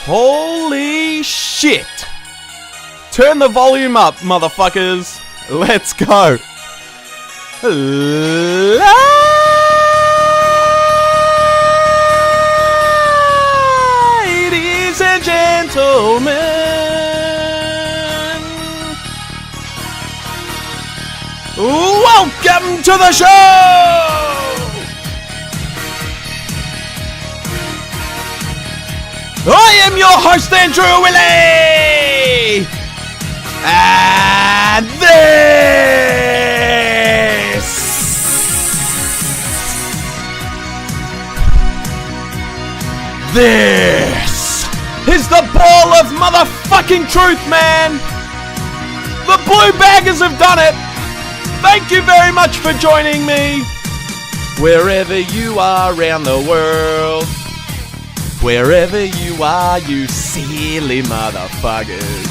Holy shit! Turn the volume up, motherfuckers. Let's go. Ladies and gentlemen, welcome to the show! I am your host, Andrew Willie! And This is the ball of motherfucking truth, man! The Blue Baggers have done it! Thank you very much for joining me! Wherever you are around the world, wherever you are, you silly motherfuckers.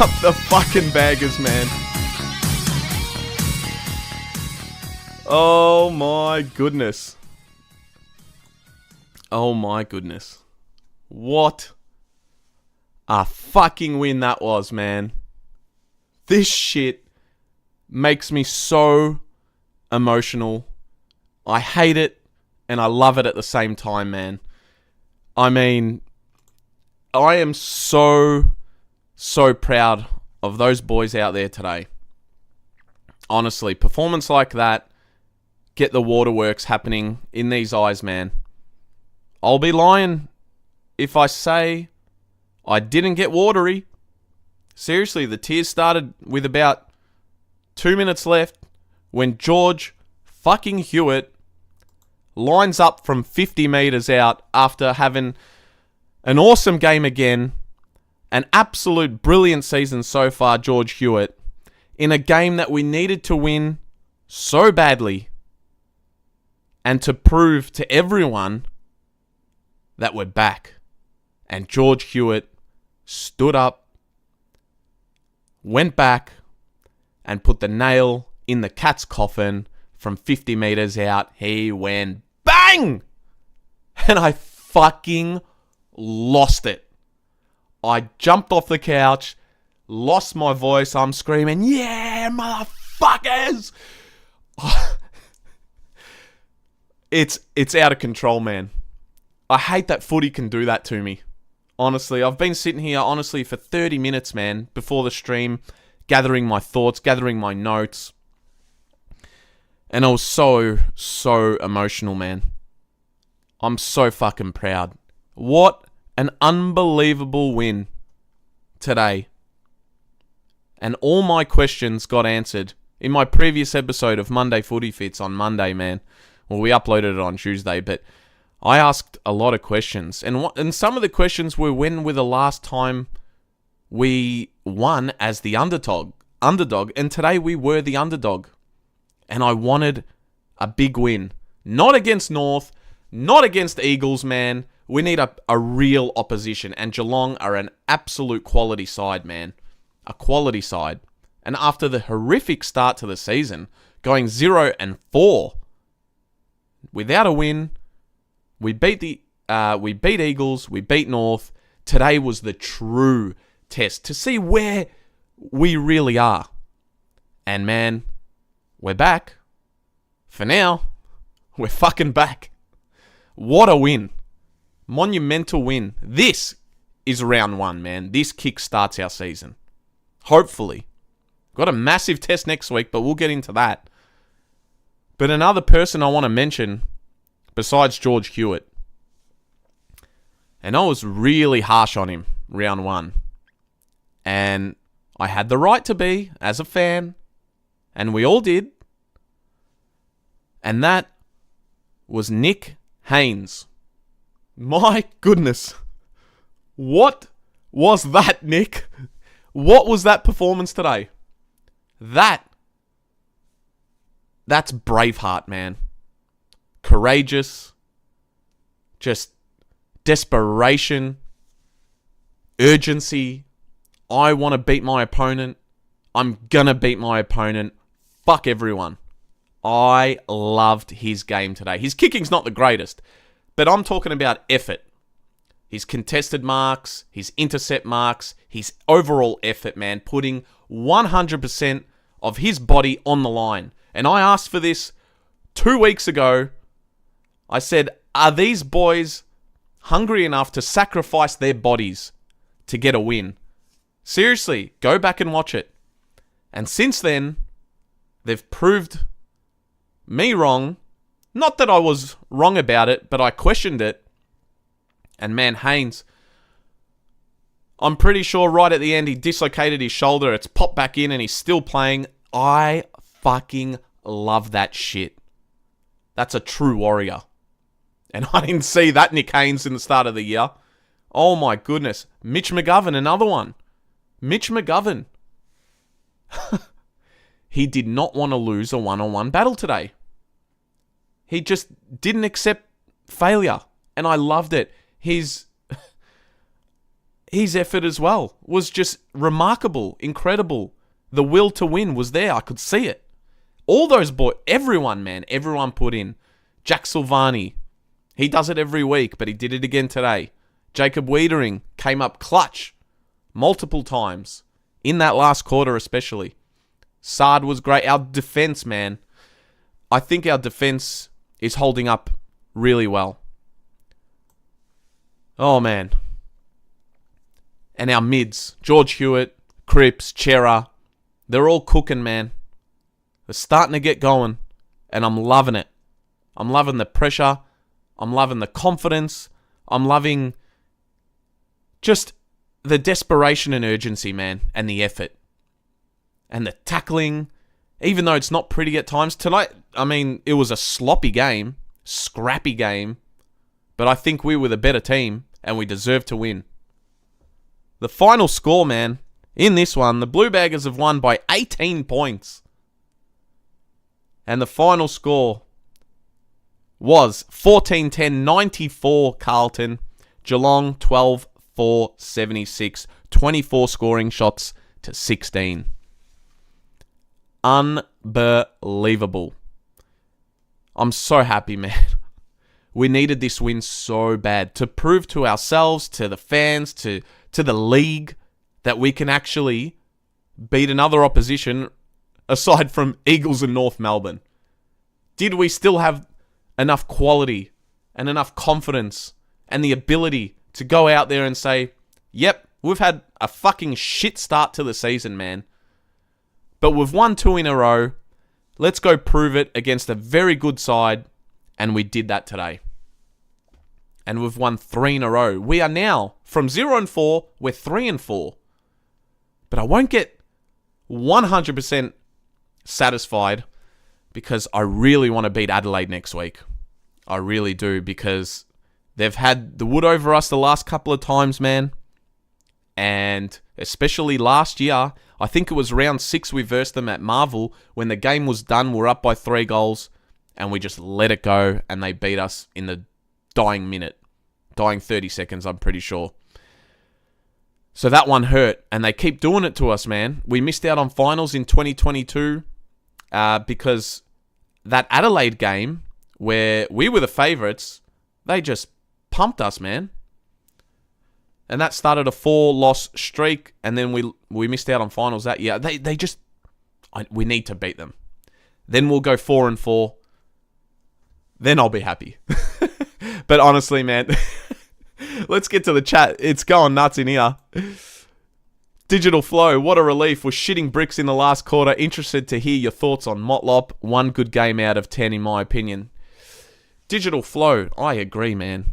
Up the fucking baggers, man. Oh my goodness. Oh my goodness. What a fucking win that was, man. This shit makes me so emotional. I hate it and I love it at the same time, man. I mean, I am so proud of those boys out there today. Honestly, performance like that, get the waterworks happening in these eyes, man. I'll be lying if I say I didn't get watery. Seriously, the tears started with about 2 minutes left when George fucking Hewitt lines up from 50 meters out after having an awesome game again. An absolute brilliant season so far, George Hewitt, in a game that we needed to win so badly and to prove to everyone that we're back. And George Hewitt stood up, went back, and put the nail in the cat's coffin from 50 meters out. He went bang! And I fucking lost it. I jumped off the couch, lost my voice. I'm screaming, yeah, motherfuckers! It's out of control, man. I hate that footy can do that to me. Honestly, I've been sitting here, for 30 minutes, man, before the stream, gathering my thoughts, gathering my notes. And I was so emotional, man. I'm so fucking proud. What an unbelievable win today. And all my questions got answered in my previous episode of Monday Footy Fits on Monday, man. Well, we uploaded it on Tuesday, but I asked a lot of questions. And some of the questions were when were the last time we won as the underdog. And today we were the underdog. And I wanted a big win. Not against North, not against Eagles, man. We need a real opposition. And Geelong are an absolute quality side, man. A quality side. And after the horrific start to the season, going 0-4, without a win, we beat Eagles, we beat North. Today was the true test to see where we really are. And man, we're back. For now, we're fucking back. What a win. Monumental win. This is round one, man. This kick-starts our season. Hopefully. Got a massive test next week, but we'll get into that. But another person I want to mention, besides George Hewitt, and I was really harsh on him round one. And I had the right to be, as a fan, and we all did. And that was Nick Haynes. My goodness. What was that, Nick? What was that performance today? That's Braveheart, man. Courageous. Just desperation. Urgency. I want to beat my opponent. I'm gonna beat my opponent. Fuck everyone. I loved his game today. His kicking's not the greatest, but I'm talking about effort. His contested marks, his intercept marks, his overall effort, man, putting 100% of his body on the line. And I asked for this 2 weeks ago. I said, are these boys hungry enough to sacrifice their bodies to get a win? Seriously, go back and watch it. And since then, they've proved me wrong. Not that I was wrong about it, but I questioned it. And man, Haynes, I'm pretty sure right at the end he dislocated his shoulder. It's popped back in and he's still playing. I fucking love that shit. That's a true warrior. And I didn't see that Nick Haynes in the start of the year. Oh my goodness. Mitch McGovern, another one. Mitch McGovern. He did not want to lose a one-on-one battle today. He just didn't accept failure. And I loved it. His effort as well was just remarkable, incredible. The will to win was there. I could see it. All those boys, everyone, man, everyone put in. Jack Silvani, he does it every week, but he did it again today. Jacob Wiedering came up clutch multiple times, in that last quarter especially. Saad was great. Our defense, man, I think our defense is holding up really well. Oh, man. And our mids, George Hewitt, Cripps, Chera, they're all cooking, man. They're starting to get going, and I'm loving it. I'm loving the pressure. I'm loving the confidence. I'm loving just the desperation and urgency, man, and the effort. And the tackling, even though it's not pretty at times. Tonight, I mean, it was a sloppy game, scrappy game, but I think we were the better team, and we deserved to win. The final score, man, in this one, the Blue Baggers have won by 18 points. And the final score was 14-10, 94 Carlton, Geelong 12-4, 76, 24 scoring shots to 16. Unbelievable. I'm so happy, man. We needed this win so bad to prove to ourselves, to the fans, to the league that we can actually beat another opposition aside from Eagles and North Melbourne. Did we still have enough quality and enough confidence and the ability to go out there and say, yep, we've had a fucking shit start to the season, man, but we've won 2 in a row. Let's go prove it against a very good side. And we did that today. And we've won 3 in a row. We are now, from 0-4, we're 3-4. But I won't get 100% satisfied because I really want to beat Adelaide next week. I really do, because they've had the wood over us the last couple of times, man. And especially last year, I think it was round 6 we versed them at Marvel. When the game was done, we're up by 3 goals. And we just let it go, and they beat us in the dying 30 seconds, I'm pretty sure. So that one hurt, and they keep doing it to us, man. We missed out on finals in 2022 because that Adelaide game, where we were the favourites, they just pumped us, man. And that started a 4-loss streak, and then we missed out on finals that year. We need to beat them. Then we'll go 4-4. Then I'll be happy. But honestly, man, let's get to the chat. It's going nuts in here. Digital Flow, what a relief. Was shitting bricks in the last quarter. Interested to hear your thoughts on Motlop. 1 good game out of 10 in my opinion. Digital Flow, I agree, man.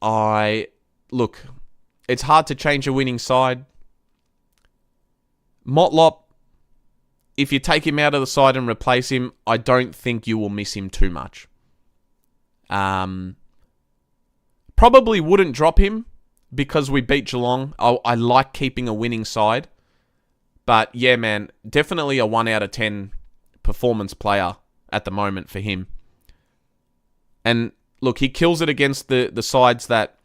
Look, it's hard to change a winning side. Motlop, if you take him out of the side and replace him, I don't think you will miss him too much. Probably wouldn't drop him because we beat Geelong. I like keeping a winning side. But yeah, man, definitely a 1 out of 10 performance player at the moment for him. And look, he kills it against the sides that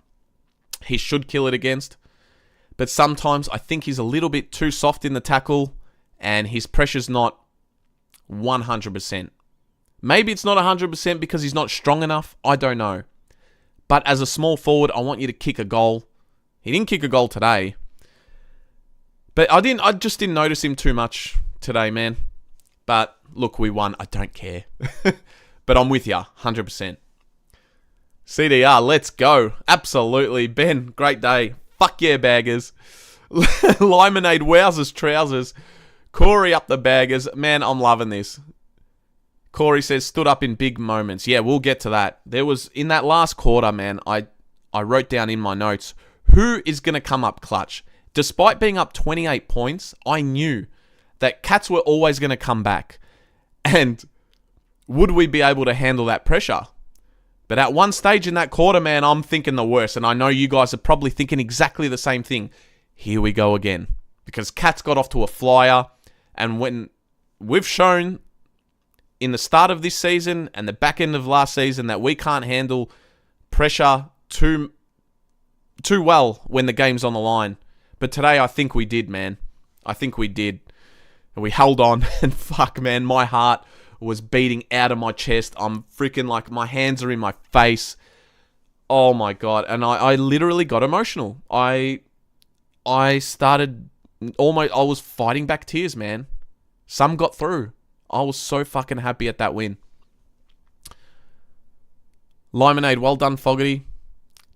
he should kill it against. But sometimes I think he's a little bit too soft in the tackle and his pressure's not 100%. Maybe it's not 100% because he's not strong enough. I don't know. But as a small forward, I want you to kick a goal. He didn't kick a goal today. But I just didn't notice him too much today, man. But look, we won. I don't care. But I'm with you, 100%. CDR, let's go. Absolutely. Ben, great day. Fuck yeah, baggers. Limonade, wowzers, trousers. Corey up the baggers. Man, I'm loving this. Corey says, stood up in big moments. Yeah, we'll get to that. There was, in that last quarter, man, I wrote down in my notes, who is going to come up clutch? Despite being up 28 points, I knew that Cats were always going to come back. And would we be able to handle that pressure? But at one stage in that quarter, man, I'm thinking the worst. And I know you guys are probably thinking exactly the same thing. Here we go again. Because Cats got off to a flyer. And when we've shown in the start of this season and the back end of last season that we can't handle pressure too well when the game's on the line. But today I think we did, man. I think we did. And we held on. And fuck, man, my heart was beating out of my chest. I'm freaking like, my hands are in my face. Oh my God. And I literally got emotional. I started almost, I was fighting back tears, man. Some got through. I was so fucking happy at that win. Limonade, well done, Fogarty.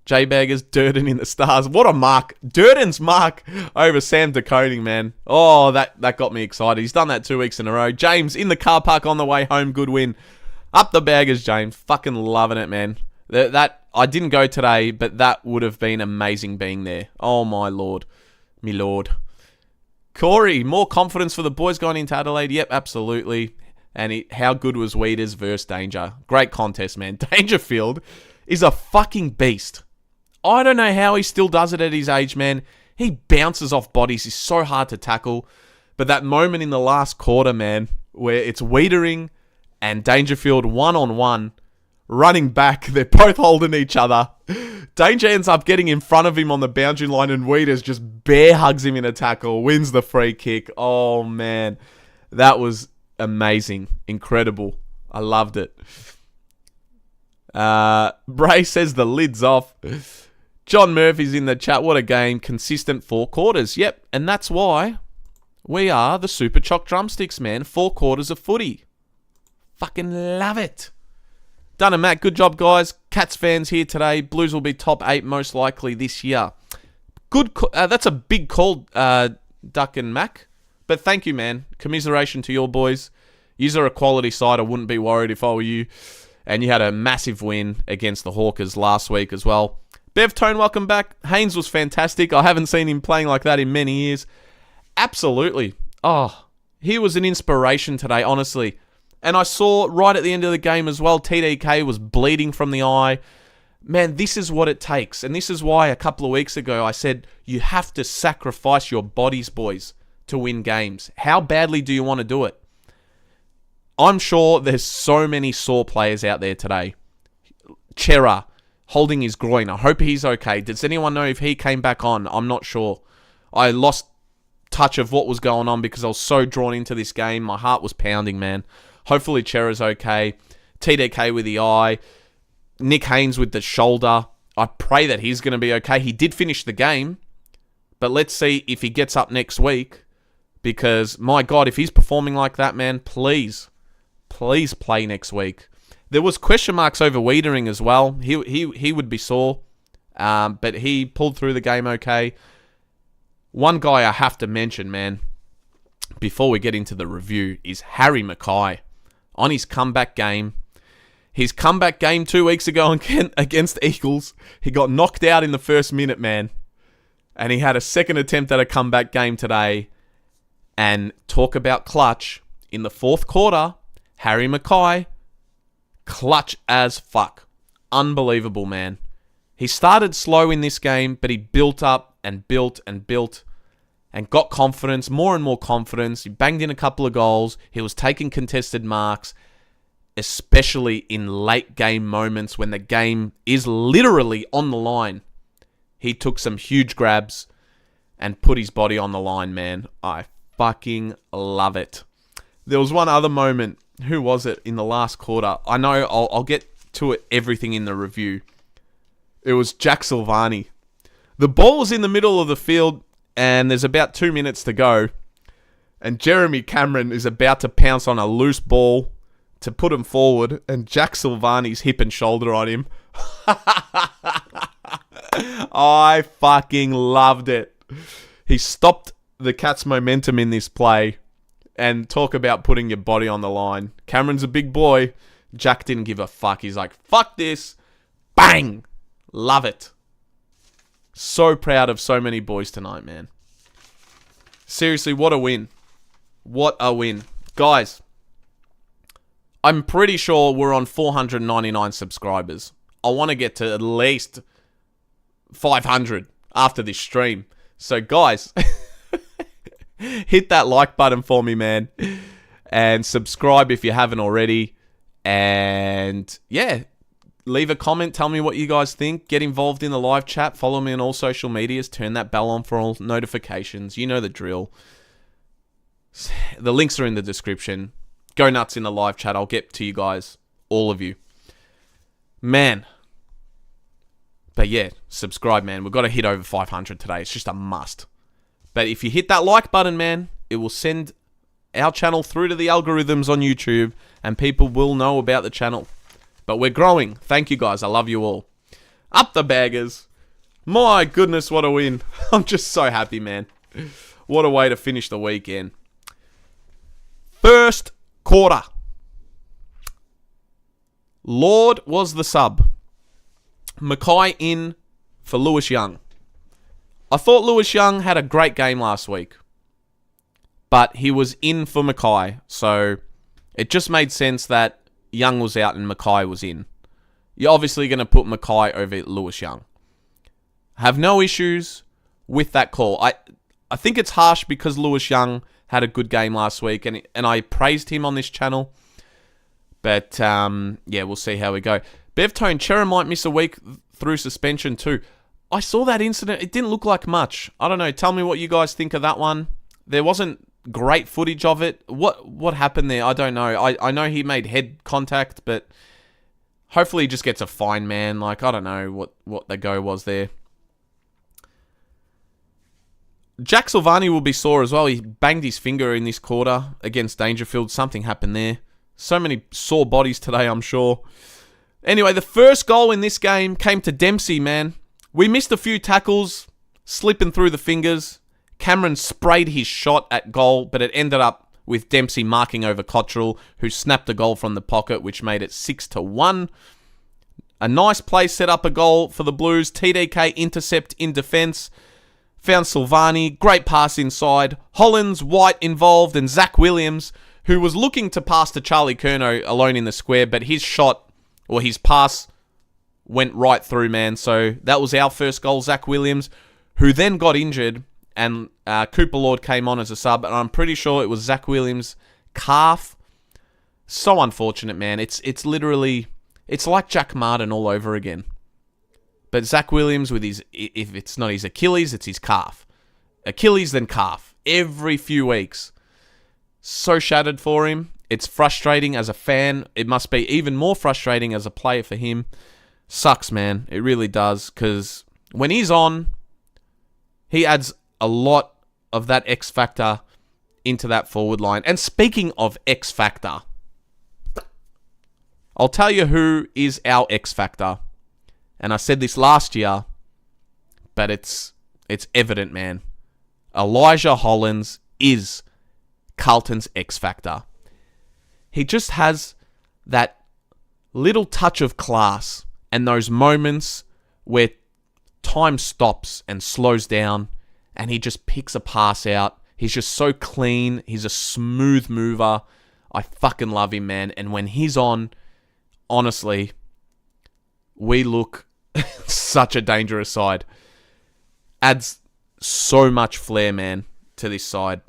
J-Baggers, Durden in the stars. What a mark. Durden's mark over Sam DeConing, man. Oh, that got me excited. He's done that 2 weeks in a row. James, in the car park on the way home. Good win. Up the baggers, James. Fucking loving it, man. That I didn't go today, but that would have been amazing being there. Oh, my Lord. Me Lord. Corey, more confidence for the boys going into Adelaide? Yep, absolutely. And how good was Weeders versus Danger? Great contest, man. Dangerfield is a fucking beast. I don't know how he still does it at his age, man. He bounces off bodies. He's so hard to tackle. But that moment in the last quarter, man, where it's Wiedering and Dangerfield one-on-one, running back. They're both holding each other. Danger ends up getting in front of him on the boundary line and Weeders just bear hugs him in a tackle, wins the free kick. Oh, man. That was amazing. Incredible. I loved it. Bray says the lid's off. John Murphy's in the chat. What a game. Consistent 4 quarters. Yep. And that's why we are the Super Choc Drumsticks, man. 4 quarters of footy. Fucking love it. Done and Matt. Good job, guys. Cats fans here today. Blues will be top 8 most likely this year. Good. That's a big call, Duck and Mac. But thank you, man. Commiseration to your boys. You're a quality side. I wouldn't be worried if I were you. And you had a massive win against the Hawkers last week as well. Bev Tone, welcome back. Haynes was fantastic. I haven't seen him playing like that in many years. Absolutely. Oh, he was an inspiration today, honestly. And I saw right at the end of the game as well, TDK was bleeding from the eye. Man, this is what it takes. And this is why a couple of weeks ago I said, you have to sacrifice your bodies, boys, to win games. How badly do you want to do it? I'm sure there's so many sore players out there today. Chera, holding his groin. I hope he's okay. Does anyone know if he came back on? I'm not sure. I lost touch of what was going on because I was so drawn into this game. My heart was pounding, man. Hopefully Chera's okay. TDK with the eye. Nick Haynes with the shoulder. I pray that he's going to be okay. He did finish the game. But let's see if he gets up next week. Because, my God, if he's performing like that, man, please play next week. There was question marks over Wiedering as well. He would be sore. But he pulled through the game okay. One guy I have to mention, man, before we get into the review, is Harry Mackay. On his comeback game. His comeback game 2 weeks ago against Eagles, he got knocked out in the first minute, man. And he had a second attempt at a comeback game today. And talk about clutch. In the fourth quarter, Harry Mackay, clutch as fuck. Unbelievable, man. He started slow in this game, but he built up and built and built and got confidence, more and more confidence. He banged in a couple of goals. He was taking contested marks, especially in late game moments when the game is literally on the line. He took some huge grabs and put his body on the line, man. I fucking love it. There was one other moment. Who was it in the last quarter? I know I'll get to it, everything in the review. It was Jack Silvagni. The ball was in the middle of the field, and there's about 2 minutes to go. And Jeremy Cameron is about to pounce on a loose ball to put him forward, and Jack Silvagni's hip and shoulder on him. I fucking loved it. He stopped the Cats' momentum in this play, and talk about putting your body on the line. Cameron's a big boy. Jack didn't give a fuck. He's like, fuck this. Bang! Love it. So proud of so many boys tonight, man. Seriously, what a win. What a win. Guys, I'm pretty sure we're on 499 subscribers. I want to get to at least 500 after this stream. So, guys, hit that like button for me, man. And subscribe if you haven't already. And, yeah, leave a comment. Tell me what you guys think. Get involved in the live chat. Follow me on all social medias. Turn that bell on for all notifications. You know the drill. The links are in the description. Go nuts in the live chat. I'll get to you guys. All of you. Man. But yeah, subscribe, man. We've got to hit over 500 today. It's just a must. But if you hit that like button, man, it will send our channel through to the algorithms on YouTube, and people will know about the channel. But we're growing. Thank you, guys. I love you all. Up the Baggers. My goodness, what a win. I'm just so happy, man. What a way to finish the weekend. First quarter. Lord was the sub. Mackay in for Lewis Young. I thought Lewis Young had a great game last week, but he was in for Mackay, so it just made sense that Young was out and Mackay was in. You're obviously going to put Mackay over Lewis Young. Have no issues with that call. I think it's harsh because Lewis Young had a good game last week, and I praised him on this channel. But, yeah, we'll see how we go. Bevtone, Chera might miss a week through suspension too. I saw that incident. It didn't look like much. I don't know. Tell me what you guys think of that one. There wasn't great footage of it. What happened there? I don't know. I know he made head contact, but hopefully he just gets a fine, man. Like, I don't know what the go was there. Jack Silvagni will be sore as well. He banged his finger in this quarter against Dangerfield. Something happened there. So many sore bodies today, I'm sure. Anyway, the first goal in this game came to Dempsey, man. We missed a few tackles, slipping through the fingers. Cameron sprayed his shot at goal, but it ended up with Dempsey marking over Cottrell, who snapped a goal from the pocket, which made it 6-1. A nice play set up a goal for the Blues. TDK intercept in defence. Found Silvagni. Great pass inside. Hollins, White involved, and Zach Williams, who was looking to pass to Charlie Curnow alone in the square, but his shot, or his pass, went right through, man. So that was our first goal, Zach Williams, who then got injured, and Cooper Lord came on as a sub, and I'm pretty sure it was Zach Williams' calf. So unfortunate, man. It's literally, it's like Jack Martin all over again. But Zach Williams with his, if it's not his Achilles, it's his calf. Achilles, then calf. Every few weeks. So shattered for him. It's frustrating as a fan. It must be even more frustrating as a player for him. Sucks, man. It really does. Because when he's on, he adds a lot of that X factor into that forward line. And speaking of X factor, I'll tell you who is our X factor. And I said this last year, but it's evident, man. Elijah Hollins is Carlton's X factor. He just has that little touch of class and those moments where time stops and slows down and he just picks a pass out. He's just so clean. He's a smooth mover. I fucking love him, man. And when he's on, honestly, we look such a dangerous side. Adds so much flair, man, to this side.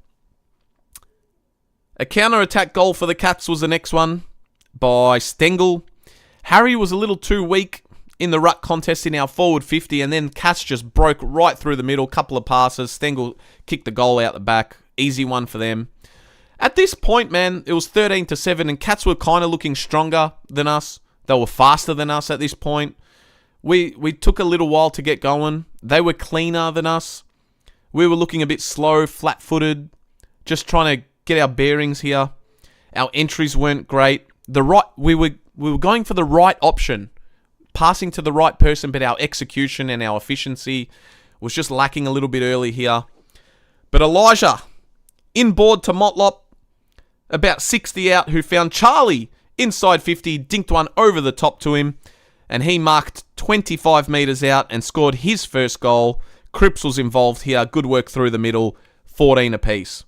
A counter-attack goal for the Cats was the next one by Stengel. Harry was a little too weak in the ruck contest in our forward 50, and then Cats just broke right through the middle. Couple of passes. Stengel kicked the goal out the back. Easy one for them. At this point, man, it was 13-7, and Cats were kind of looking stronger than us. They were faster than us at this point. We took a little while to get going. They were cleaner than us. We were looking a bit slow, flat-footed, just trying to get our bearings here. Our entries weren't great. We were going for the right option, passing to the right person, but our execution and our efficiency was just lacking a little bit early here. But Elijah, inboard to Motlop, about 60 out, who found Charlie inside 50, dinked one over the top to him, and he marked 25 metres out and scored his first goal. Cripps was involved here. Good work through the middle, 14 apiece.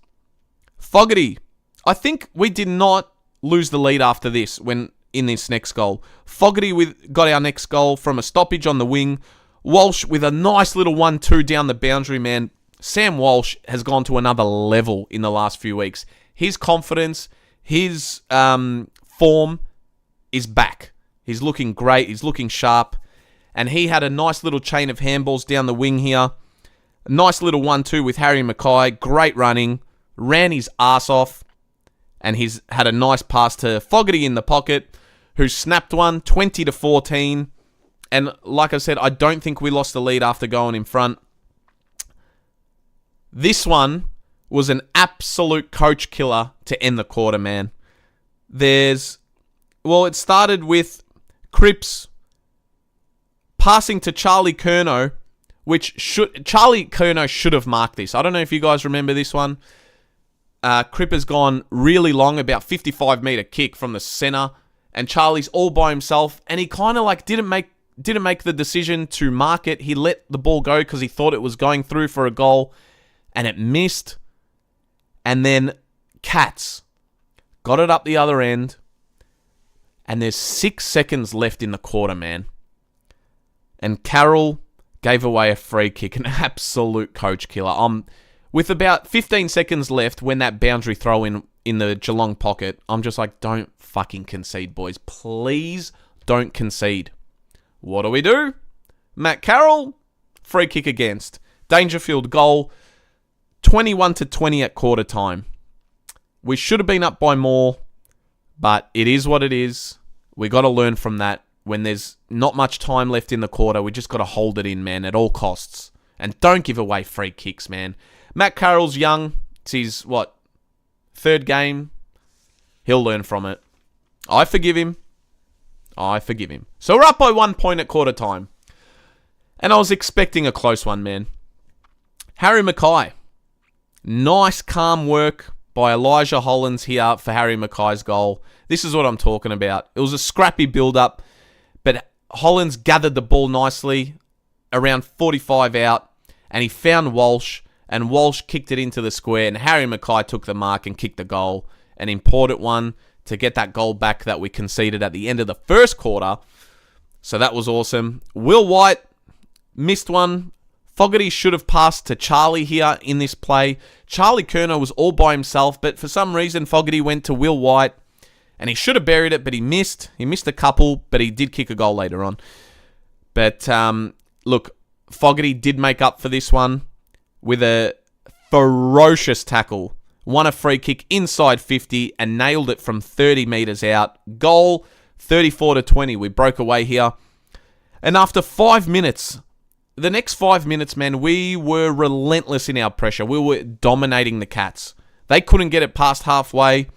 Fogarty, I think we did not lose the lead after this when in this next goal. Fogarty got our next goal from a stoppage on the wing. Walsh with a nice little 1-2 down the boundary, man. Sam Walsh has gone to another level in the last few weeks. His confidence, his form is back. He's looking great. He's looking sharp. And he had a nice little chain of handballs down the wing here. A nice little 1-2 with Harry Mackay. Great running. Ran his ass off. And he's had a nice pass to Fogarty in the pocket, who snapped one, 20-14. And like I said, I don't think we lost the lead after going in front. This one was an absolute coach killer to end the quarter, man. It started with Cripps passing to Charlie Curnow, Charlie Curnow should have marked this. I don't know if you guys remember this one. Cripps has gone really long, about 55-meter kick from the center, and Charlie's all by himself, and he kind of like didn't make the decision to mark it. He let the ball go because he thought it was going through for a goal, and it missed. And then Cats got it up the other end, and there's 6 seconds left in the quarter, man. And Carroll gave away a free kick, an absolute coach killer. With about 15 seconds left when that boundary throw in the Geelong pocket, I'm just like, don't fucking concede, boys. Please don't concede. What do? Matt Carroll, free kick against. Dangerfield goal, 21-20 at quarter time. We should have been up by more, but it is what it is. We got to learn from that. When there's not much time left in the quarter, we just got to hold it in, man, at all costs. And don't give away free kicks, man. Matt Carroll's young. It's his, third game. He'll learn from it. I forgive him. So we're up by 1 point at quarter time. And I was expecting a close one, man. Harry Mackay. Nice, calm work by Elijah Hollands here for Harry Mackay's goal. This is what I'm talking about. It was a scrappy build-up, but Hollands gathered the ball nicely around 45 out, and he found Walsh, and Walsh kicked it into the square, and Harry Mackay took the mark and kicked the goal. An important one to get that goal back that we conceded at the end of the first quarter. So that was awesome. Will White missed one. Fogarty should have passed to Charlie here in this play. Charlie Curnow was all by himself, but for some reason Fogarty went to Will White, and he should have buried it, but he missed. He missed a couple, but he did kick a goal later on. But look, Fogarty did make up for this one with a ferocious tackle. Won a free kick inside 50 and nailed it from 30 metres out. Goal, 34-20. We broke away here. And after 5 minutes, the next 5 minutes, man, we were relentless in our pressure. We were dominating the Cats. They couldn't get it past halfway,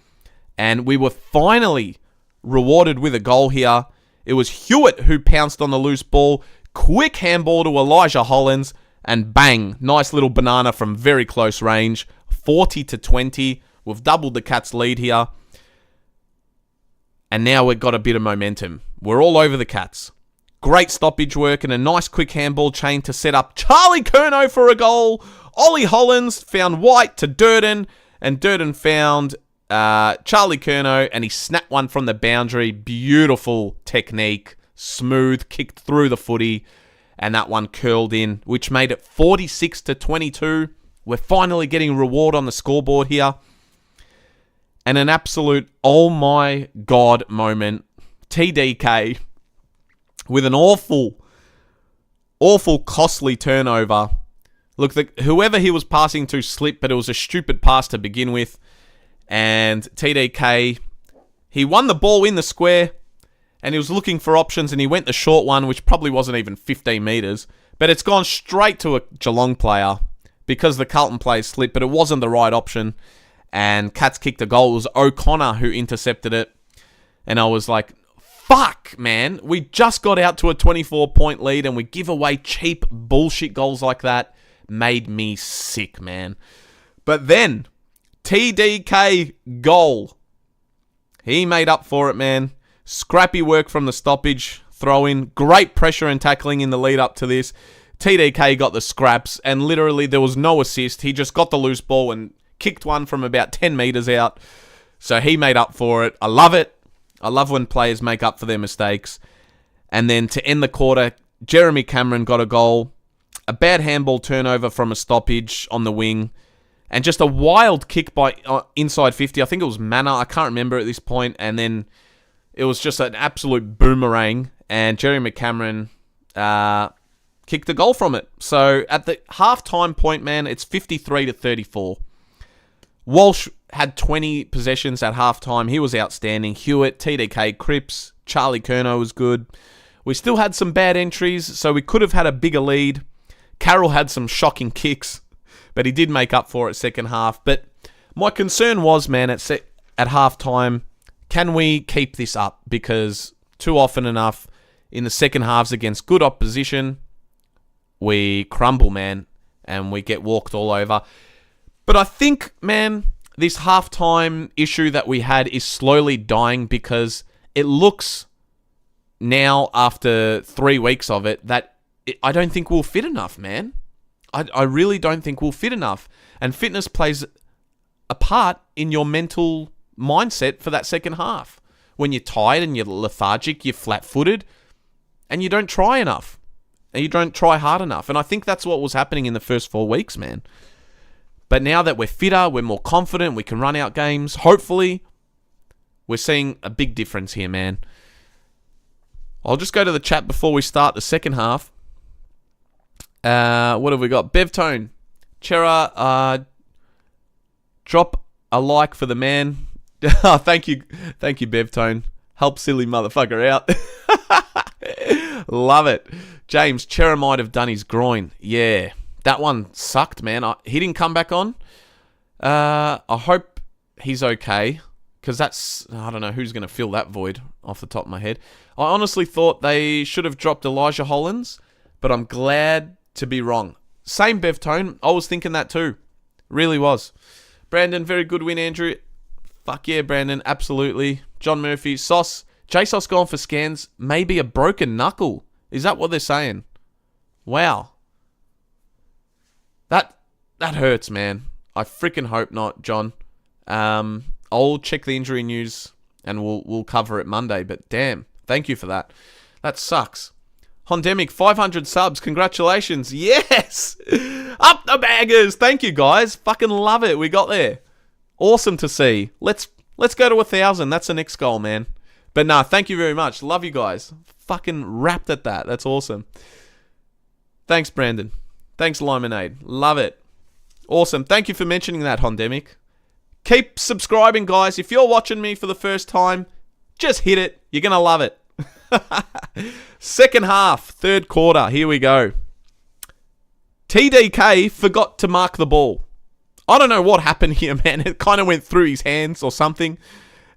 and we were finally rewarded with a goal here. It was Hewitt who pounced on the loose ball. Quick handball to Elijah Hollands, and bang, nice little banana from very close range. 40-20. We've doubled the Cats' lead here. And now we've got a bit of momentum. We're all over the Cats. Great stoppage work and a nice quick handball chain to set up Charlie Curnow for a goal. Ollie Hollands found White to Durden, and Durden found Charlie Curnow, and he snapped one from the boundary. Beautiful technique. Smooth, kicked through the footy, and that one curled in, which made it 46-22. We're finally getting reward on the scoreboard here. And an absolute, oh my God moment. TDK with an awful, costly turnover. Look, whoever he was passing to slipped, but it was a stupid pass to begin with. And TDK, he won the ball in the square, and he was looking for options, and he went the short one, which probably wasn't even 15 metres. But it's gone straight to a Geelong player because the Carlton player slipped, but it wasn't the right option. And Cats kicked a goal. It was O'Connor who intercepted it. And I was like, fuck, man. We just got out to a 24-point lead, and we give away cheap bullshit goals like that. Made me sick, man. But then, TDK goal. He made up for it, man. Scrappy work from the stoppage, throw in. Great pressure and tackling in the lead up to this. TDK got the scraps, and literally there was no assist. He just got the loose ball and kicked one from about 10 metres out. So he made up for it. I love it. I love when players make up for their mistakes. And then to end the quarter, Jeremy Cameron got a goal. A bad handball turnover from a stoppage on the wing. And just a wild kick by inside 50. I think it was Manor. I can't remember at this point. And then it was just an absolute boomerang. And Jeremy Cameron kicked a goal from it. So at the halftime point, man, it's 53-34. Walsh had 20 possessions at halftime. He was outstanding. Hewitt, TDK, Cripps, Charlie Curnow was good. We still had some bad entries, so we could have had a bigger lead. Carroll had some shocking kicks, but he did make up for it second half. But my concern was, man, at halftime, can we keep this up? Because too often enough, in the second halves against good opposition, we crumble, man, and we get walked all over. But I think, man, this halftime issue that we had is slowly dying because it looks now, after 3 weeks of it, that I don't think we'll fit enough, man. I really don't think we'll fit enough. And fitness plays a part in your mental mindset for that second half. When you're tired and you're lethargic, you're flat-footed, and you don't try enough. And you don't try hard enough. And I think that's what was happening in the first 4 weeks, man. But now that we're fitter, we're more confident, we can run out games. Hopefully, we're seeing a big difference here, man. I'll just go to the chat before we start the second half. What have we got? Bevtone. Chera, drop a like for the man. Thank you, Bevtone. Help silly motherfucker out. Love it. James, Chera might have done his groin. Yeah, that one sucked, man. He didn't come back on. I hope he's okay, because I don't know who's going to fill that void off the top of my head. I honestly thought they should have dropped Elijah Hollins, but I'm glad to be wrong. Same Bevtone. I was thinking that too. Really was. Brandon, very good win, Andrew. Fuck yeah, Brandon. Absolutely. John Murphy. Sauce. J-Sauce gone for scans. Maybe a broken knuckle. Is that what they're saying? Wow. That hurts, man. I freaking hope not, John. I'll check the injury news and we'll cover it Monday. But damn, thank you for that. That sucks. Hondemic, 500 subs. Congratulations. Yes! Up the baggers. Thank you, guys. Fucking love it. We got there. Awesome to see. Let's go to 1,000. That's the next goal, man. But nah, thank you very much. Love you guys. Fucking wrapped at that. That's awesome. Thanks, Brandon. Thanks, Limonade. Love it. Awesome. Thank you for mentioning that, Hondemic. Keep subscribing, guys. If you're watching me for the first time, just hit it. You're going to love it. Second half, third quarter. Here we go. TDK forgot to mark the ball. I don't know what happened here, man. It kind of went through his hands or something.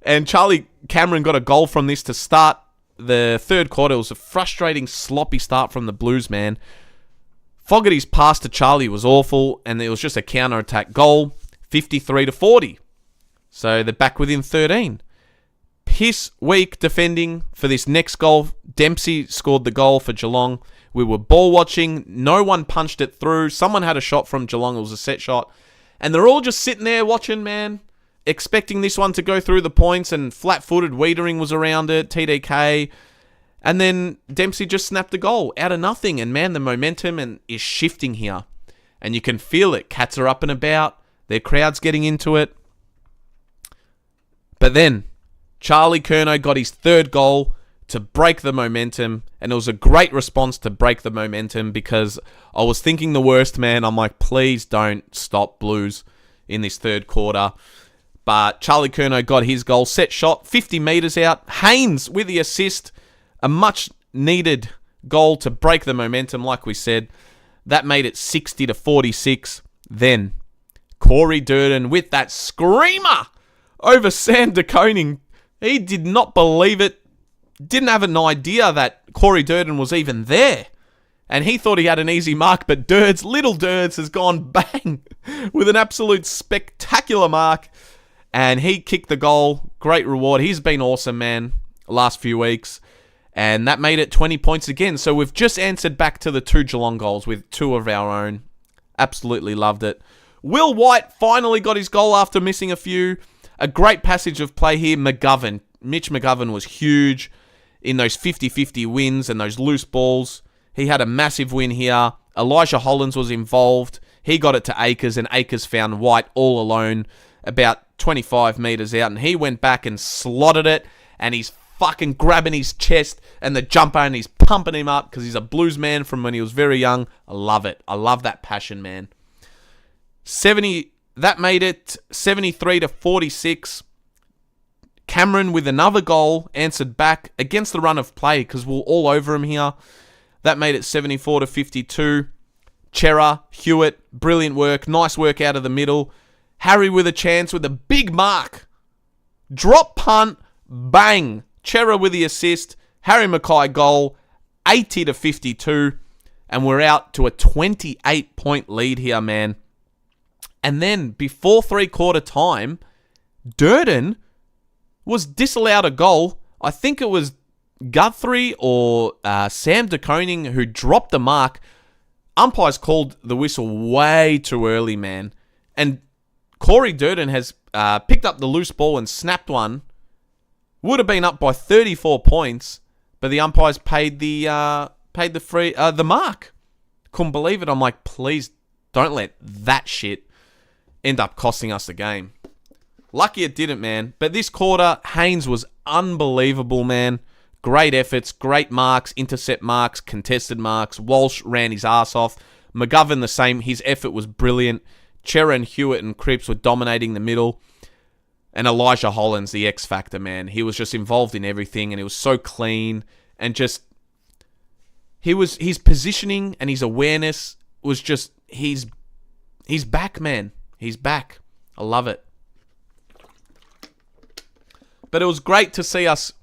And Charlie Cameron got a goal from this to start the third quarter. It was a frustrating, sloppy start from the Blues, man. Fogarty's pass to Charlie was awful, and it was just a counter-attack goal, 53-40. So they're back within 13. Piss weak defending for this next goal. Dempsey scored the goal for Geelong. We were ball watching. No one punched it through. Someone had a shot from Geelong. It was a set shot. And they're all just sitting there watching, man, expecting this one to go through the points, and flat-footed Wiedering was around it, TDK. And then Dempsey just snapped a goal out of nothing. And, man, the momentum is shifting here. And you can feel it. Cats are up and about. Their crowd's getting into it. But then Charlie Curnow got his third goal to break the momentum, and it was a great response to break the momentum because I was thinking the worst, man. I'm like, please don't stop Blues in this third quarter. But Charlie Curnow got his goal, set shot, 50 metres out. Haynes with the assist, a much needed goal to break the momentum, like we said. That made it 60-46. Then Corey Durden with that screamer over Sam De Koning. He did not believe it. Didn't have an idea that Corey Durden was even there. And he thought he had an easy mark, but Little Durds has gone bang with an absolute spectacular mark. And he kicked the goal. Great reward. He's been awesome, man, last few weeks. And that made it 20 points again. So we've just answered back to the 2 Geelong goals with 2 of our own. Absolutely loved it. Will White finally got his goal after missing a few. A great passage of play here. Mitch McGovern was huge in those 50-50 wins and those loose balls. He had a massive win here. Elijah Hollins was involved. He got it to Akers, and Akers found White all alone about 25 metres out, and he went back and slotted it, and he's fucking grabbing his chest and the jumper, and he's pumping him up because he's a Blues man from when he was very young. I love it. I love that passion, man. That made it 73-46. Cameron with another goal answered back against the run of play because we're all over him here. That made it 74-52. Chera, Hewitt, brilliant work. Nice work out of the middle. Harry with a chance with a big mark. Drop punt, bang. Chera with the assist. Harry Mackay goal, 80-52. And we're out to a 28-point lead here, man. And then, before three-quarter time, Durden was disallowed a goal. I think it was Guthrie or Sam De Koning who dropped the mark. Umpires called the whistle way too early, man. And Corey Durden has picked up the loose ball and snapped one. Would have been up by 34 points, but the umpires paid the mark. Couldn't believe it. I'm like, please don't let that shit end up costing us the game. Lucky it didn't, man. But this quarter, Haynes was unbelievable, man. Great efforts, great marks, intercept marks, contested marks. Walsh ran his ass off. McGovern the same. His effort was brilliant. Chera and Hewitt and Cripps were dominating the middle. And Elijah Hollins, the X Factor, man. He was just involved in everything, and he was so clean. And just, his positioning and his awareness was just, he's back, man. He's back. I love it. But it was great to see us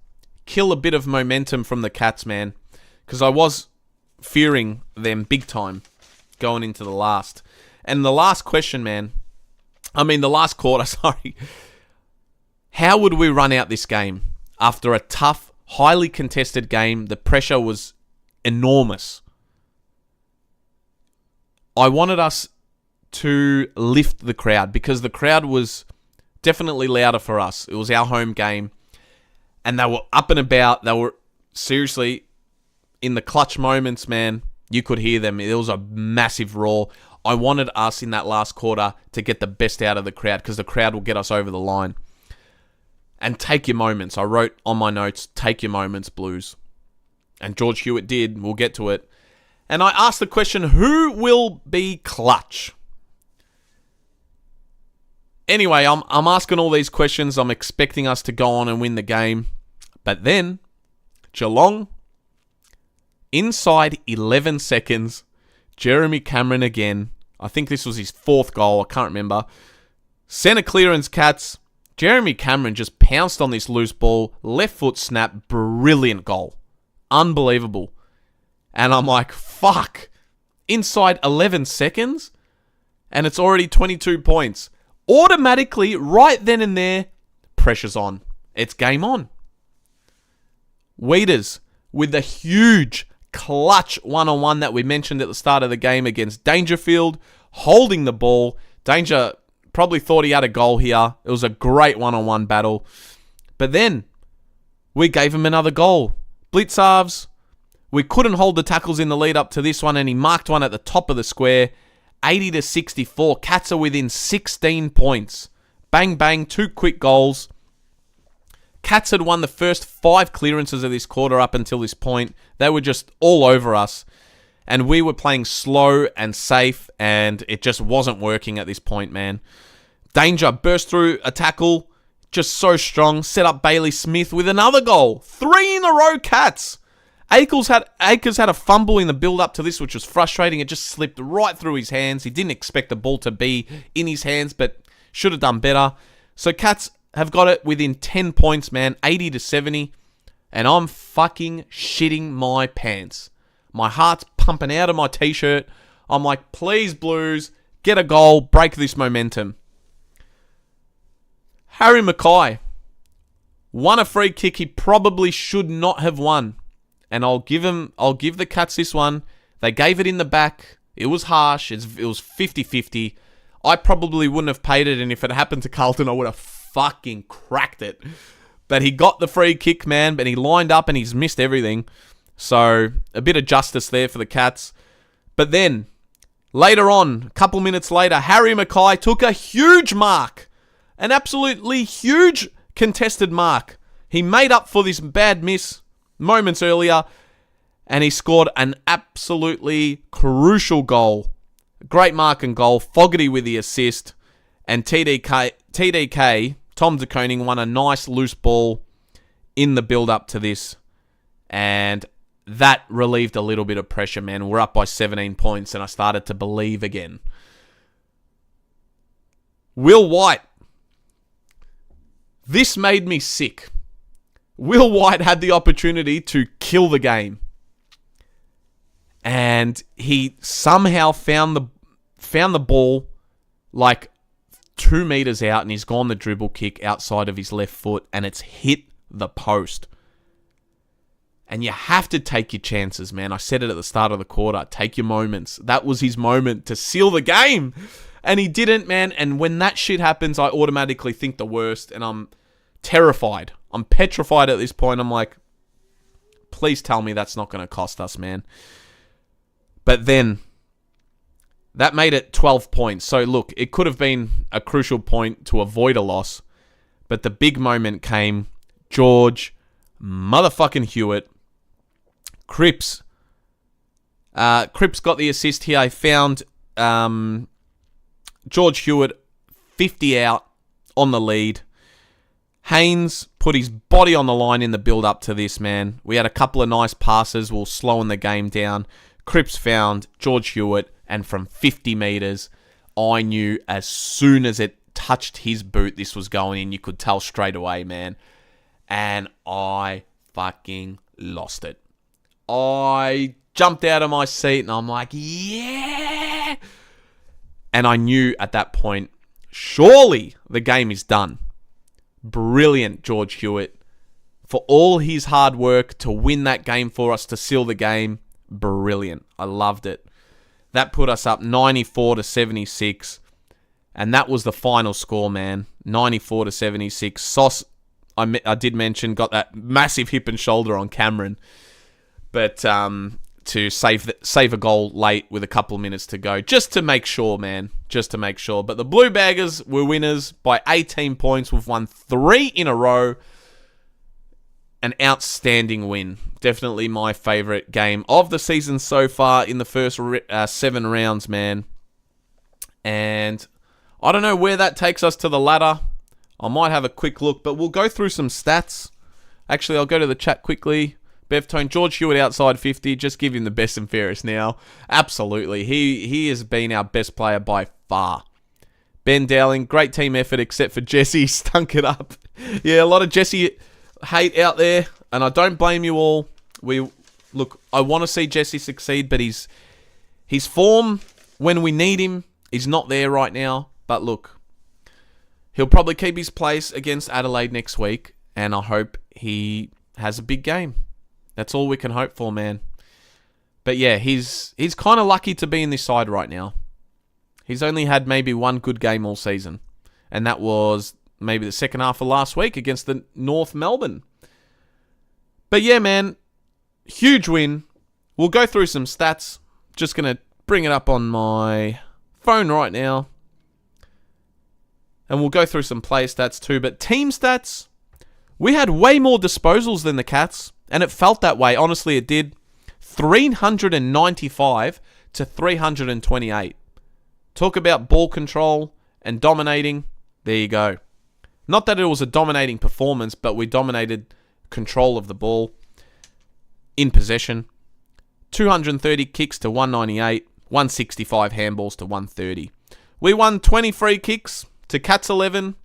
kill a bit of momentum from the Cats, man. Because I was fearing them big time going into the last. And the last question, man. The last quarter, sorry. How would we run out this game? After a tough, highly contested game, the pressure was enormous. I wanted us to lift the crowd because the crowd was definitely louder for us. It was our home game. And they were up and about. They were seriously in the clutch moments, man. You could hear them. It was a massive roar. I wanted us in that last quarter to get the best out of the crowd because the crowd will get us over the line. And take your moments. I wrote on my notes, take your moments, Blues. And George Hewitt did. We'll get to it. And I asked the question, who will be clutch? Anyway, I'm asking all these questions. I'm expecting us to go on and win the game. But then, Geelong, inside 11 seconds, Jeremy Cameron again. I think this was his 4th goal. I can't remember. Centre clearance, Cats. Jeremy Cameron just pounced on this loose ball. Left foot snap. Brilliant goal. Unbelievable. And I'm like, fuck. Inside 11 seconds? And it's already 22 points. Automatically, right then and there, pressure's on. It's game on. Weeders with the huge clutch one-on-one that we mentioned at the start of the game against Dangerfield, holding the ball. Danger probably thought he had a goal here. It was a great one-on-one battle. But then, we gave him another goal. Blitzarves, we couldn't hold the tackles in the lead up to this one, and he marked one at the top of the square. 80-64. Cats are within 16 points. Bang, bang. 2 quick goals. Cats had won the first 5 clearances of this quarter up until this point. They were just all over us. And we were playing slow and safe, and it just wasn't working at this point, man. Danger burst through a tackle, just so strong. Set up Bailey Smith with another goal. 3 in a row, Cats. Akers had a fumble in the build-up to this, which was frustrating. It just slipped right through his hands. He didn't expect the ball to be in his hands, but should have done better. So Cats have got it within 10 points, man. 80-70. And I'm fucking shitting my pants. My heart's pumping out of my t-shirt. I'm like, please, Blues, get a goal, break this momentum. Harry Mackay won a free kick he probably should not have won. And I'll give the Cats this one. They gave it in the back. It was harsh. It was 50-50. I probably wouldn't have paid it, and if it happened to Carlton, I would have fucking cracked it. But he got the free kick, man, but he lined up and he's missed everything. So, a bit of justice there for the Cats. But then, later on, a couple minutes later, Harry Mackay took a huge mark. An absolutely huge contested mark. He made up for this bad miss moments earlier, and he scored an absolutely crucial goal. Great mark and goal. Fogarty with the assist. And TDK, Tom De Koning, won a nice loose ball in the build-up to this. And that relieved a little bit of pressure, man. We're up by 17 points, and I started to believe again. Will White. This made me sick. Will White had the opportunity to kill the game. And he somehow found the ball like 2 meters out, and he's gone the dribble kick outside of his left foot, and it's hit the post. And you have to take your chances, man. I said it at the start of the quarter. Take your moments. That was his moment to seal the game. And he didn't, man. And when that shit happens, I automatically think the worst. And I'm terrified. I'm petrified at this point. I'm like, please tell me that's not going to cost us, man. But then, that made it 12 points. So look, it could have been a crucial point to avoid a loss. But the big moment came. George motherfucking Hewitt. Cripps got the assist here. I found George Hewitt 50 out on the lead. Haynes put his body on the line in the build-up to this, man. We had a couple of nice passes. We were slowing the game down. Cripps found George Hewitt, and from 50 metres, I knew as soon as it touched his boot, this was going in. You could tell straight away, man. And I fucking lost it. I jumped out of my seat, and I'm like, yeah! And I knew at that point, surely the game is done. Brilliant, George Hewitt. For all his hard work to win that game for us, to seal the game, brilliant. I loved it. That put us up 94-76. And that was the final score, man. 94-76. Sauce, I did mention, got that massive hip and shoulder on Cameron. But to save a goal late with a couple of minutes to go. Just to make sure, man. Just to make sure. But the Blue Baggers were winners by 18 points. We've won 3 in a row. An outstanding win. Definitely my favourite game of the season so far in the first 7 rounds, man. And I don't know where that takes us to the ladder. I might have a quick look, but we'll go through some stats. Actually, I'll go to the chat quickly. Bevtone, George Hewitt outside 50. Just give him the best and fairest now. Absolutely. He has been our best player by far. Ben Dowling, great team effort except for Jesse. Stunk it up. Yeah, a lot of Jesse hate out there, and I don't blame you all. Look, I want to see Jesse succeed, but his form, when we need him, is not there right now. But look, he'll probably keep his place against Adelaide next week, and I hope he has a big game. That's all we can hope for, man. But yeah, he's kind of lucky to be in this side right now. He's only had maybe one good game all season, and that was maybe the second half of last week against the North Melbourne. But yeah, man, huge win. We'll go through some stats. Just going to bring it up on my phone right now. And we'll go through some player stats too. But team stats, We had way more disposals than the Cats, and it felt that way. Honestly, it did. 395 to 328. Talk about ball control and dominating. There you go. Not that it was a dominating performance, but we dominated control of the ball in possession. 230 kicks to 198. 165 handballs to 130. We won 20 free kicks to Cats 11.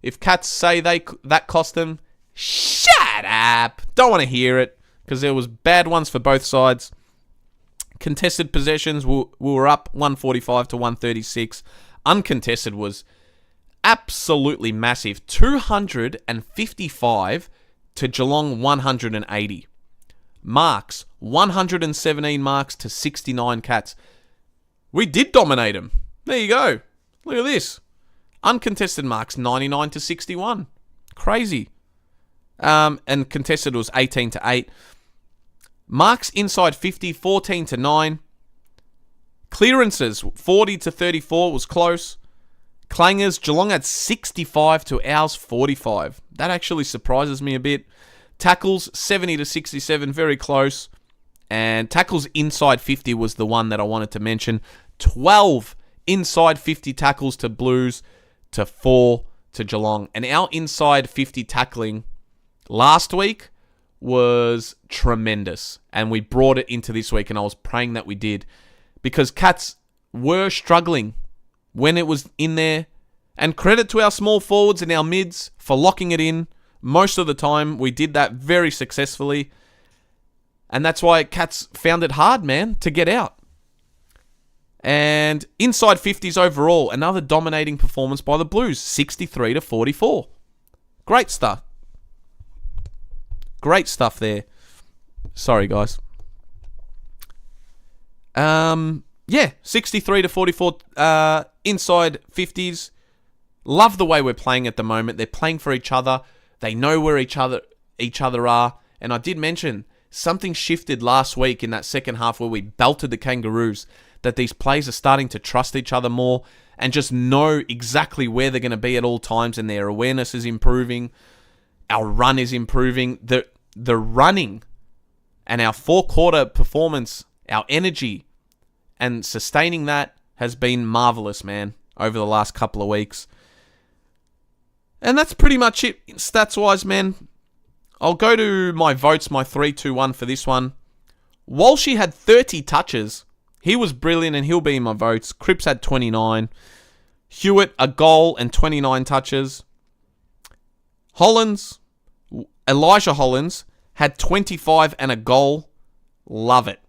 If Cats say that cost them, shut up. Don't want to hear it, because there was bad ones for both sides. Contested possessions, we were up 145 to 136. Uncontested was absolutely massive. 255 to Geelong 180. Marks, 117 marks to 69 Cats. We did dominate them. There you go. Look at this. Uncontested marks, 99 to 61. Crazy. And contested was 18 to 8. Marks inside 50, 14 to 9. Clearances, 40 to 34 was close. Clangers, Geelong had 65 to ours 45. That actually surprises me a bit. Tackles, 70 to 67, very close. And tackles inside 50 was the one that I wanted to mention. 12 inside 50 tackles to Blues to 4 to Geelong. And our inside 50 tackling last week was tremendous. And we brought it into this week, and I was praying that we did. Because Cats were struggling when it was in there. And credit to our small forwards and our mids for locking it in. Most of the time, we did that very successfully. And that's why Cats found it hard, man, to get out. And inside 50s overall, another dominating performance by the Blues, 63 to 44. Great stuff. Great stuff there. Sorry, guys. 63 to 44 inside 50s. Love the way we're playing at the moment. They're playing for each other. They know where each other are. And I did mention something shifted last week in that second half where we belted the Kangaroos, that these players are starting to trust each other more and just know exactly where they're going to be at all times, and their awareness is improving. Our run is improving. The running and our four-quarter performance, our energy, and sustaining that has been marvelous, man, over the last couple of weeks. And that's pretty much it, stats-wise, man. I'll go to my votes, my 3-2-1 for this one. Walshy had 30 touches. He was brilliant, and he'll be in my votes. Cripps had 29. Hewitt, a goal and 29 touches. Elijah Hollands, had 25 and a goal. Love it.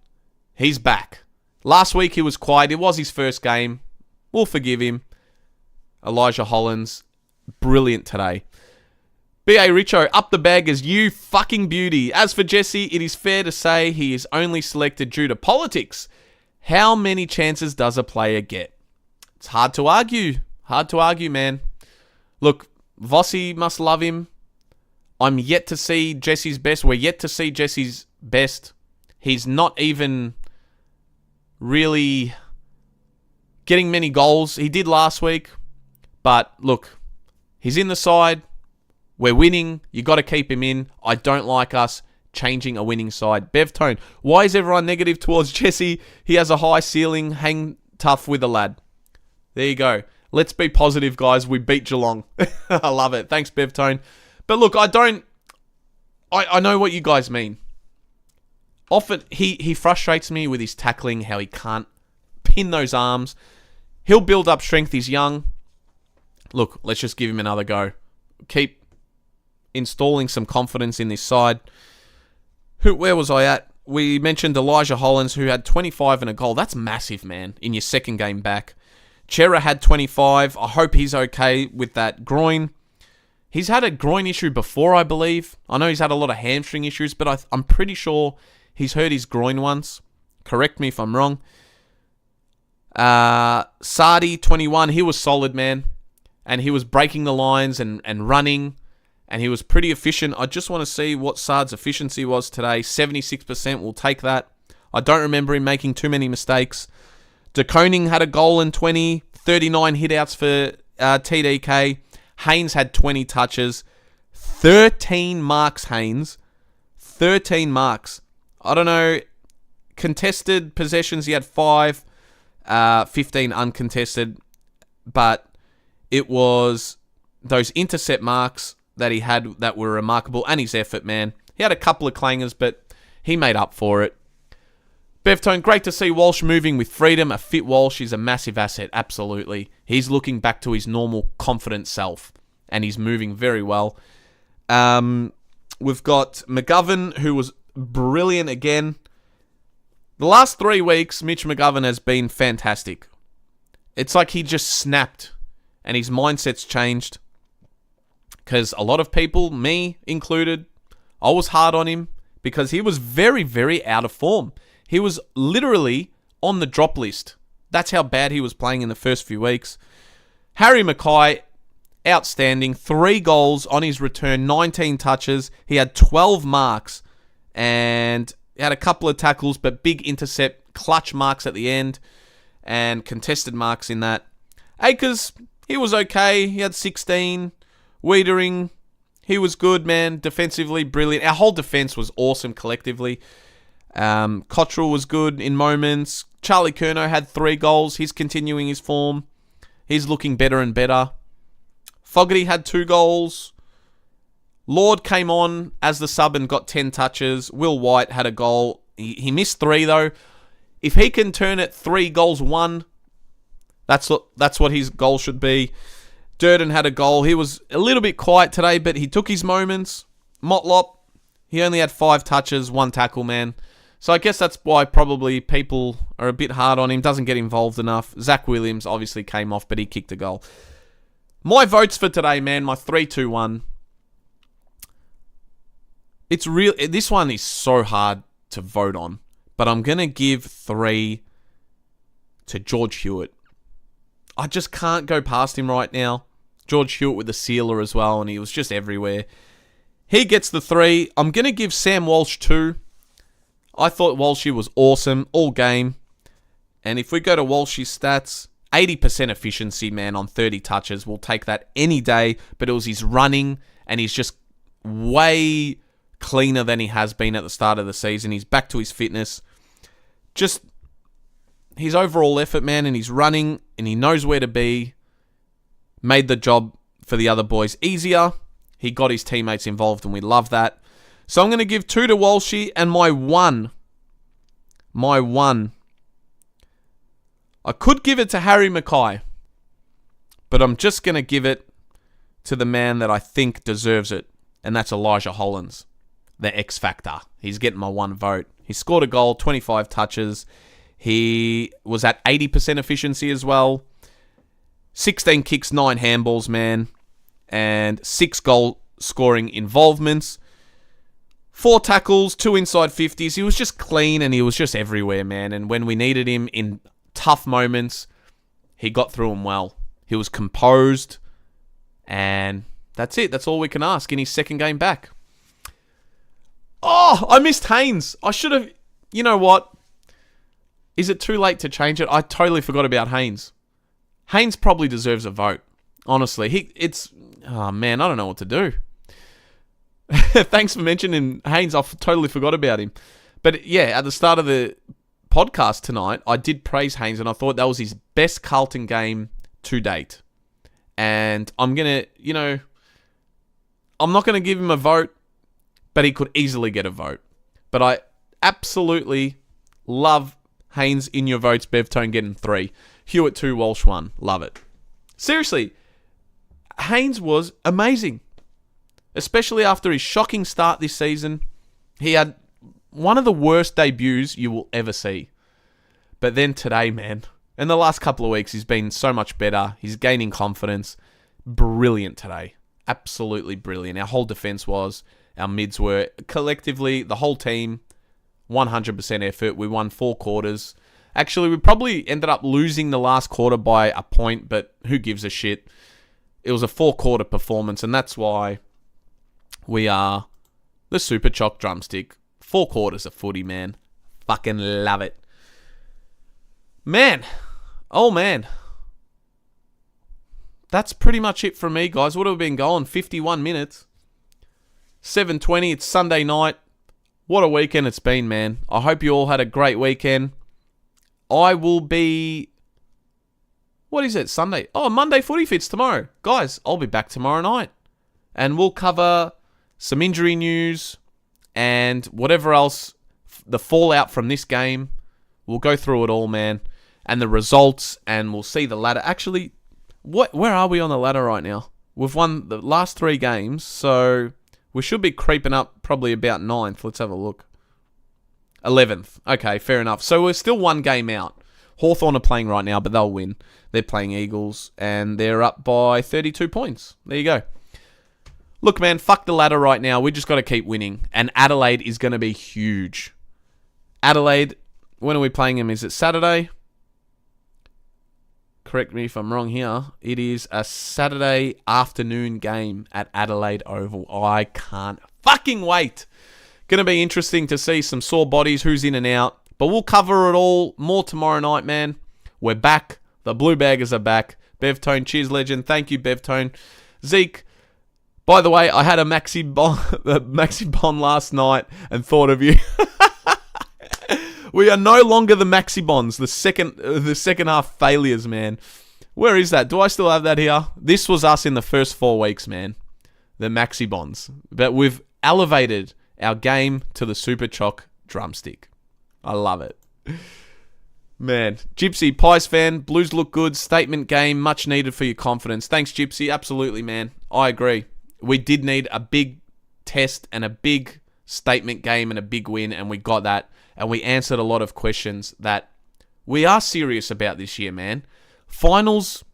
He's back. Last week he was quiet. It was his first game. We'll forgive him. Elijah Hollands, brilliant today. B.A. Richo, up the bag as you fucking beauty. As for Jesse, it is fair to say he is only selected due to politics. How many chances does a player get? It's hard to argue. Hard to argue, man. Look, Vossi must love him. I'm yet to see Jesse's best. We're yet to see Jesse's best. He's not even really getting many goals. He did last week. But look, he's in the side. We're winning. You got to keep him in. I don't like us changing a winning side. Bev Tone, why is everyone negative towards Jesse? He has a high ceiling. Hang tough with a lad. There you go. Let's be positive, guys. We beat Geelong. I love it. Thanks, Bev Tone. But look, I know what you guys mean. Often, he frustrates me with his tackling, how he can't pin those arms. He'll build up strength. He's young. Look, let's just give him another go. Keep installing some confidence in this side. Where was I at? We mentioned Elijah Hollands, who had 25 and a goal. That's massive, man, in your second game back. Chera had 25. I hope he's okay with that groin. He's had a groin issue before, I believe. I know he's had a lot of hamstring issues, but I'm pretty sure he's hurt his groin once. Correct me if I'm wrong. Sardi, 21. He was solid, man. And he was breaking the lines and running. And he was pretty efficient. I just want to see what Sard's efficiency was today. 76%, we'll take that. I don't remember him making too many mistakes. De Koning had a goal and 20. 39 hitouts for TDK. Haynes had 20 touches. 13 marks, Haynes. 13 marks. I don't know. Contested possessions, he had 5. 15 uncontested. But it was those intercept marks that he had that were remarkable. And his effort, man. He had a couple of clangers, but he made up for it. Bevtone, great to see Walsh moving with freedom. A fit Walsh is a massive asset, absolutely. He's looking back to his normal, confident self. And he's moving very well. We've got McGovern, who was brilliant again. The last 3 weeks, Mitch McGovern has been fantastic. It's like he just snapped and his mindset's changed. Because a lot of people, me included, I was hard on him because he was very, very out of form. He was literally on the drop list. That's how bad he was playing in the first few weeks. Harry Mackay, outstanding. 3 goals on his return, 19 touches. He had 12 marks and had a couple of tackles, but big intercept, clutch marks at the end, and contested marks in that. Akers, he was okay. He had 16. Wiedering, he was good, man. Defensively, brilliant. Our whole defense was awesome collectively. Cottrell was good in moments. Charlie Curnow had 3 goals. He's continuing his form. He's looking better and better. Fogarty had 2 goals. Lord came on as the sub and got 10 touches. Will White had a goal. He missed 3 though. If he can turn it 3 goals 1, that's what his goal should be. Durden had a goal. He was a little bit quiet today, but he took his moments. Motlop, he only had 5 touches, 1 tackle, man. So I guess that's why probably people are a bit hard on him. Doesn't get involved enough. Zach Williams obviously came off, but he kicked a goal. My votes for today, man, my 3-2-1. It's real. This one is so hard to vote on, but I'm going to give 3 to George Hewitt. I just can't go past him right now. George Hewitt with the sealer as well, and he was just everywhere. He gets the 3. I'm going to give Sam Walsh 2. I thought Walshy was awesome all game. And if we go to Walshy's stats, 80% efficiency, man, on 30 touches. We'll take that any day. But it was his running, and he's just way cleaner than he has been at the start of the season. He's back to his fitness. Just his overall effort, man, and his running, and he knows where to be, made the job for the other boys easier. He got his teammates involved, and we love that. So I'm going to give 2 to Walshy, and my one, I could give it to Harry Mackay, but I'm just going to give it to the man that I think deserves it, and that's Elijah Hollins, the X Factor. He's getting my 1 vote. He scored a goal, 25 touches. He was at 80% efficiency as well. 16 kicks, 9 handballs, man. And 6 goal scoring involvements. 4 tackles, 2 inside 50s. He was just clean and he was just everywhere, man. And when we needed him in tough moments, he got through them well. He was composed. And that's it. That's all we can ask in his second game back. Oh, I missed Haynes. I should have... You know what? Is it too late to change it? I totally forgot about Haynes. Haynes probably deserves a vote. Honestly. Oh, man, I don't know what to do. Thanks for mentioning Haynes. I totally forgot about him. But, yeah, at the start of the podcast tonight, I did praise Haynes, and I thought that was his best Carlton game to date. And I'm going to, I'm not going to give him a vote, but he could easily get a vote. But I absolutely love Haynes in your votes. Bevtone getting 3. Hewitt 2, Walsh 1. Love it. Seriously, Haynes was amazing. Especially after his shocking start this season. He had one of the worst debuts you will ever see. But then today, man, in the last couple of weeks, he's been so much better. He's gaining confidence. Brilliant today. Absolutely brilliant. Our whole defense was. Our mids were. Collectively, the whole team, 100% effort. We won 4 quarters. Actually, we probably ended up losing the last quarter by a point, but who gives a shit? It was a 4-quarter performance, and that's why we are the Super Choc Drumstick. 4 quarters of footy, man. Fucking love it. Man. Oh, man. That's pretty much it from me, guys. What have we been going? 51 minutes. 7:20. It's Sunday night. What a weekend it's been, man. I hope you all had a great weekend. I will be... What is it? Sunday? Oh, Monday Footy Fits tomorrow. Guys, I'll be back tomorrow night. And we'll cover some injury news and whatever else, the fallout from this game. We'll go through it all, man. And the results, and we'll see the ladder. Actually, where are we on the ladder right now? We've won the last 3 games, so we should be creeping up probably about 9th. Let's have a look. 11th. Okay, fair enough. So we're still 1 game out. Hawthorn are playing right now, but they'll win. They're playing Eagles, and they're up by 32 points. There you go. Look, man, fuck the ladder right now. We just got to keep winning. And Adelaide is going to be huge. Adelaide, when are we playing them? Is it Saturday? Correct me if I'm wrong here. It is a Saturday afternoon game at Adelaide Oval. I can't fucking wait. Going to be interesting to see some sore bodies, who's in and out. But we'll cover it all more tomorrow night, man. We're back. The Blue Baggers are back. Bevtone, cheers, legend. Thank you, Bevtone. Zeke, by the way, I had a Maxi Bond last night and thought of you. We are no longer the Maxi Bonds, the second half failures, man. Where is that? Do I still have that here? This was us in the first 4 weeks, man. The Maxi Bonds. But we've elevated our game to the Super Choc drumstick. I love it. Man. Gypsy, Pies fan, Blues look good, statement game, much needed for your confidence. Thanks, Gypsy. Absolutely, man. I agree. We did need a big test and a big statement game and a big win, and we got that. And we answered a lot of questions that we are serious about this year, man. Finals,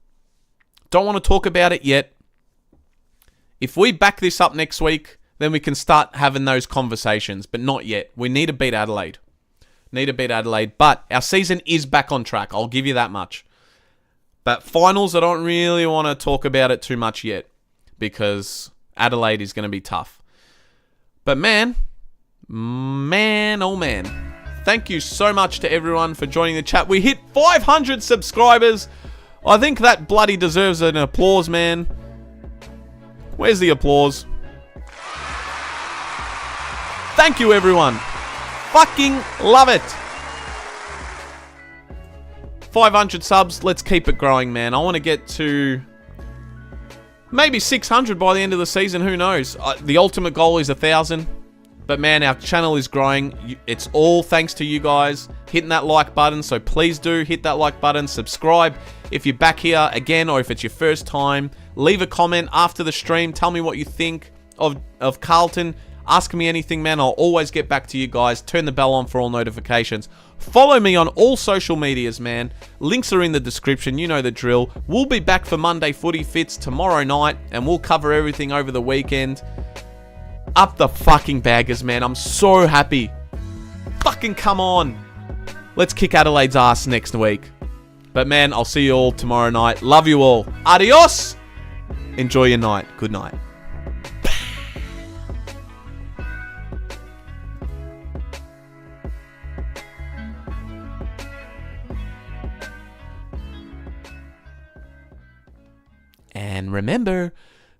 don't want to talk about it yet. If we back this up next week, then we can start having those conversations, but not yet. We need to beat Adelaide. But our season is back on track. I'll give you that much. But finals, I don't really want to talk about it too much yet because Adelaide is going to be tough. But man, oh man. Thank you so much to everyone for joining the chat. We hit 500 subscribers. I think that bloody deserves an applause, man. Where's the applause? Thank you, everyone. Fucking love it. 500 subs. Let's keep it growing, man. I want to get to maybe 600 by the end of the season. Who knows? The ultimate goal is 1,000. But man, our channel is growing. It's all thanks to you guys hitting that like button. So please do hit that like button. Subscribe if you're back here again or if it's your first time. Leave a comment after the stream. Tell me what you think of Carlton. Ask me anything, man. I'll always get back to you guys. Turn the bell on for all notifications. Follow me on all social medias, man. Links are in the description. You know the drill. We'll be back for Monday Footy Fits tomorrow night. And we'll cover everything over the weekend. Up the fucking Baggers, man. I'm so happy. Fucking come on. Let's kick Adelaide's ass next week. But man, I'll see you all tomorrow night. Love you all. Adios. Enjoy your night. Good night. And remember,